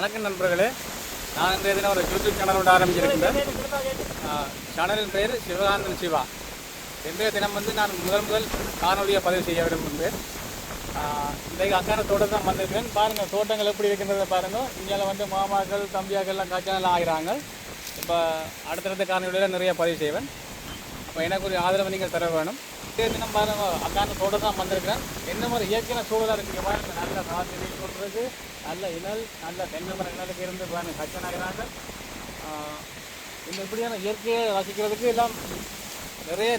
வணக்கம் நண்பர்களே, நான் இன்றைய தினம் ஒரு யூடியூப் சேனல் ஒன்று ஆரம்பிச்சிருக்கின்றேன். சேனலின் பெயர் சிவகாந்தன் சிவா. இன்றைய தினம் நான் முதல் காணொலியை பதிவு செய்ய விரும்புகிறேன். இன்றைக்கு அக்கான தோட்டம் தான் வந்திருக்கேன். பாருங்கள் தோட்டங்கள் எப்படி இருக்கின்றதை பாருங்கள். இங்கே மாமாக்கள் தம்பியாக்கள்லாம் காய்ச்சலாம் ஆகிறாங்க. இப்போ அடுத்தடுத்த காணொலியில் நிறைய பதிவு செய்வேன். அப்போ எனக்கு ஒரு ஆதரவு நீங்கள் தர வேணும். இன்றைய தினம் பாருங்கள் அக்கான தோட்டம் தான் வந்திருக்கிறேன். என்ன மாதிரி இயற்கையான சூழலாக இருக்குது பாருங்கள். நல்ல காற்று சொல்கிறது, நல்ல இனல், நல்ல தென்னை மர இனலுக்கு இருந்து பாருங்கள் கச்சனாகிறாங்க. இந்த இப்படியான இயற்கையை ரசிக்கிறதுக்கு எல்லாம்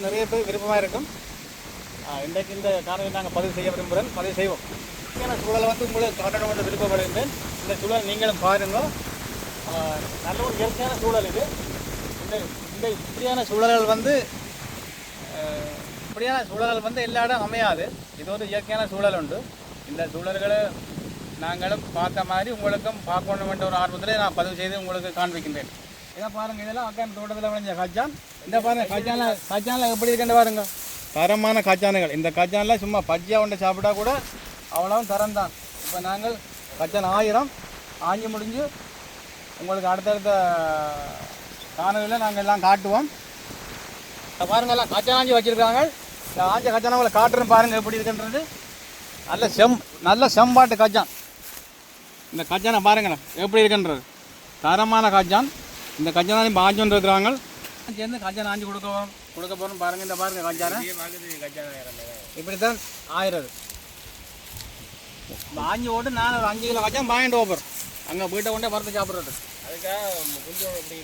நிறைய பேர் விருப்பமாக இருக்கும். இன்றைக்கு இந்த காணொலி நாங்கள் பதிவு செய்ய விரும்புகிறேன், பதிவு செய்வோம். இயற்கையான சூழலை உங்களுக்கு காட்டணும் விருப்பப்படுகின்றேன். இந்த சூழல் நீங்களும் பாருங்கள். நல்ல ஒரு இயற்கையான சூழல் இது. இந்த இப்படியான சூழல்கள் எல்லா இடம் அமையாது. இது ஒரு இயற்கையான சூழல் உண்டு. இந்த சூழல்களை நாங்களும் பார்த்த மாதிரி உங்களுக்கும் பார்க்கணும் என்ற ஒரு ஆர்வத்தில் நான் பதிவு செய்து உங்களுக்கு காண்பிக்கின்றேன். இதை பாருங்கள், இதெல்லாம் அக்கான் தோட்டத்தில் விளைஞ்ச காய்ச்சான். இந்த பாருங்கள் காய்ச்சானில் எப்படி இருக்குன்னு பாருங்கள். தரமான காய்ச்சானுகள். இந்த காய்ச்சானில் சும்மா பஜ்ஜியாக ஒன்று சாப்பிட்டா கூட அவ்வளவும் தரம் தான். இப்போ நாங்கள் காய்ச்சான் 1000 ஆஞ்சி முடிஞ்சு உங்களுக்கு அடுத்தடுத்த காணொலியில் நாங்கள் எல்லாம் காட்டுவோம். பாருங்கள் எல்லாம் காய்ச்சான் ஆஞ்சி வச்சுருக்காங்க. இந்த ஆஞ்ச காய்ச்சான உங்களை காட்டுறேன் பாருங்கள் எப்படி இருக்குன்றது. நல்ல செம்பாட்டு காய்ச்சான். இந்த காய்ச்சானை பாருங்களேன் எப்படி இருக்குன்றது. தரமான காய்ச்சான். இந்த காய்ச்சானையும் பாஞ்சோன்னு இருக்கிறாங்க. சேர்ந்து காய்ச்சான் ஆஞ்சி கொடுக்க போகிறோம் பாருங்கள். இந்த பாருங்கள் காய்ச்சானை இப்படி தான் ஆயிடுறது. ஆஞ்சி ஓட்டு நான் ஒரு 5 கிலோ காய்ச்சான் வாங்கிட்டு போகிறோம். அங்கே வீட்டை கொண்டே வறுத்து சாப்பிட்றது. அதுக்காக கொஞ்சம் எப்படி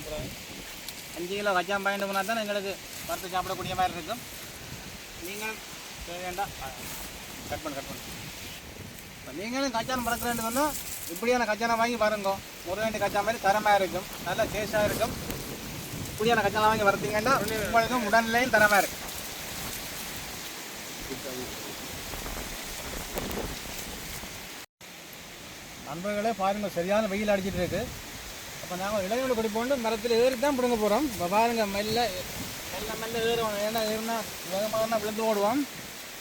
5 கிலோ காய்ச்சான் வாங்கிட்டு போனால் தான் எங்களுக்கு வறுத்து சாப்பிடக்கூடிய மாதிரி இருக்கும். நீங்கள் வேண்டாம் கட் பண்ணு. இப்போ நீங்களும் காய்ச்சான் பறக்கிறேன்னு சொன்னால் இப்படியான காய்ச்சானை வாங்கி பாருங்க. முருகண்டி காய்ச்சா மாதிரி தரமாக இருக்கும், நல்ல டேஸ்டாக இருக்கும். இப்படியான காய்ச்சானை வாங்கி வறுத்தீங்கன்னா உங்களுக்கும் உடல்நிலையும் தரமாக இருக்கும். நண்பர்களே பாருங்கள், சரியான வெயில் அடிச்சிட்டு இருக்கு. அப்போ நாங்கள் இளைஞர்கள் குடிப்போண்டு மரத்தில் ஏறி தான் பிடுங்க போகிறோம். இப்போ பாருங்கள் மெல்ல ஏறுவோம். ஏன்னா ஏறினா வேகமாக விழுந்து ஓடுவோம்.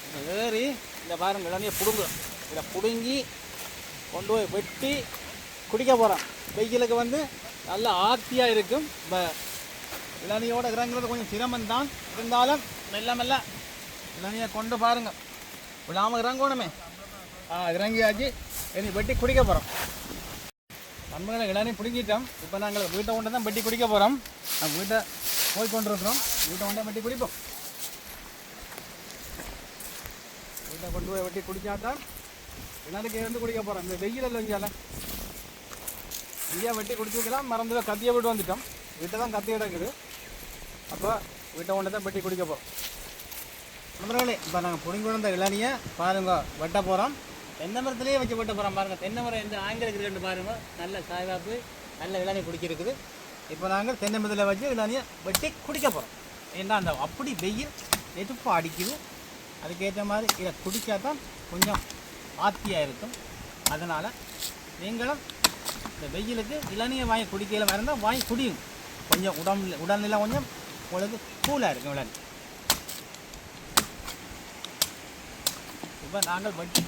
இப்போ ஏறி இந்த பாருங்கள் இளநியை பிடுங்குறோம். இதை பிடுங்கி கொண்டு போய் வெட்டி குடிக்க போகிறோம். வெயிலுக்கு நல்ல ஆர்த்தியாக இருக்கும். இப்போ இளநியோடு இறங்குறது கொஞ்சம் சிரமம்தான், இருந்தாலும் மெல்ல இளநியை கொண்டு பாருங்கள். விழாமல் இறங்கணுமே. இறங்கியாச்சு. இனி வெட்டி குடிக்க போகிறோம். நண்பர்களை இளநீ பிடிங்கிட்டோம். இப்போ நாங்கள் வீட்டை கொண்டு தான் வெட்டி குடிக்க போகிறோம். வீட்டை போய் கொண்டிருக்கிறோம். வீட்டை கொண்டே வெட்டி குடிப்போம். வீட்டை கொண்டு போய் வெட்டி குடிச்சாதான் இளநிக்கு இருந்து குடிக்க போகிறோம். இந்த வெயிலில் இங்கேயா வெட்டி குடிச்சிக்கலாம். மறந்து கத்தியை விட்டு வந்துட்டோம். வீட்டை தான் கத்தி கிடக்குது. அப்போ வீட்டை கொண்டு தான் வெட்டி குடிக்க போகிறோம். நண்பர்களே இப்போ நாங்கள் பிடிங்கி வந்த இளநியை பாருங்க வெட்ட போகிறோம். தென்னை மரத்துலேயே வச்சு வெட்ட போகிறோம். பாருங்கள் தென்னை மரம் எந்த ஆங்கிலத்துக்கு இருக்குன்னு பாருங்கள். நல்ல சாய்வாப்பு நல்ல இளநீ குடிக்கிருக்குது. இப்போ நாங்கள் தென்னை மரத்தில் வச்சு இளநியை வெட்டி குடிக்க போகிறோம். ஏன்னா அந்த அப்படி வெயில் நெருப்பு அடிக்குது. அதுக்கேற்ற மாதிரி இதை குடித்தா தான் கொஞ்சம் ஆத்தியாக இருக்கும். அதனால் நீங்களும் இந்த வெயிலுக்கு இளநியை வாங்கி குடிக்கையில் இருந்தால் வாங்கி குடியும். கொஞ்சம் உடல்நிலை கொஞ்சம் உங்களுக்கு கூலாக இருக்கும் இளநீ. இப்போ நாங்கள் வெட்டி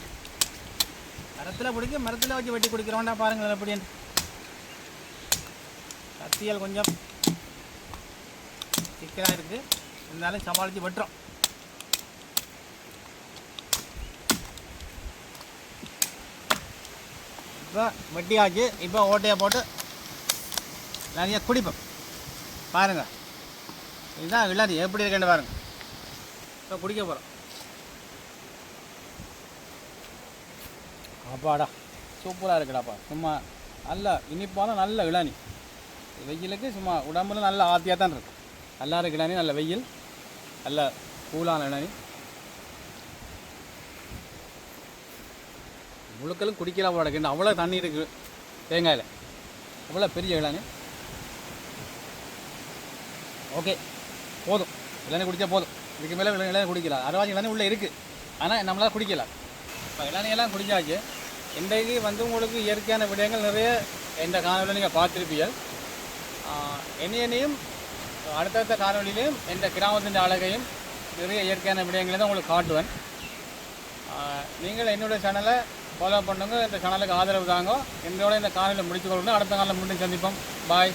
மரத்தில் பிடிக்க மரத்தில் வச்சு வெட்டி குடிக்கிறோம்டா பாருங்கள் எப்படின்னு. கத்தியால் கொஞ்சம் சிக்கலாக இருக்குது, இருந்தாலும் சமாளித்து வெட்டுறோம். இப்போ வெட்டியாச்சு. இப்போ ஓட்டையை போட்டு நிறைய குடிப்போம். பாருங்கள் இதுதான் இளநீ எப்படி இருக்குன்னு பாருங்கள். இப்போ குடிக்க போகிறோம். அப்பாடா சூப்பராக இருக்குடாப்பா. சும்மா நல்ல இனிப்பான நல்ல இளநீ. வெயிலுக்கு சும்மா உடம்புல நல்ல ஆத்தியாக தான் இருக்கும். நல்லா இருக்கு இளநீ. நல்ல வெயில், நல்ல கூலான இளநீ. முழுக்களும் குடிக்கலாம் போல இருக்கு. அவ்வளோ தண்ணி இருக்குது தேங்காயில். அவ்வளோ பெரிய இளநீ. ஓகே போதும், இளநீ குடித்தா போதும். இதுக்கு மேலே இளநீ குடிக்கலாம். 60 இளநீ உள்ளே இருக்குது, ஆனால் நம்மளால் குடிக்கலாம். இப்போ இளநியெல்லாம் குடிச்சாச்சு. இன்றைக்கு உங்களுக்கு இயற்கையான விடயங்கள் நிறைய இந்த காணொலியில் நீங்கள் பார்த்துருப்பீர்கள். என்னையும் அடுத்தடுத்த காணொலியிலையும் இந்த கிராமத்தின் அழகையும் நிறைய இயற்கையான விடயங்களை தான் உங்களுக்கு காட்டுவேன். நீங்கள் என்னுடைய சேனலை ஃபாலோ பண்ணுங்க, இந்த சேனலுக்கு ஆதரவு தாங்க. என்னோட இந்த காணொலியை முடித்துக்கொள்ளுங்க. அடுத்த காலையில் மீண்டும் சந்திப்போம். பாய்.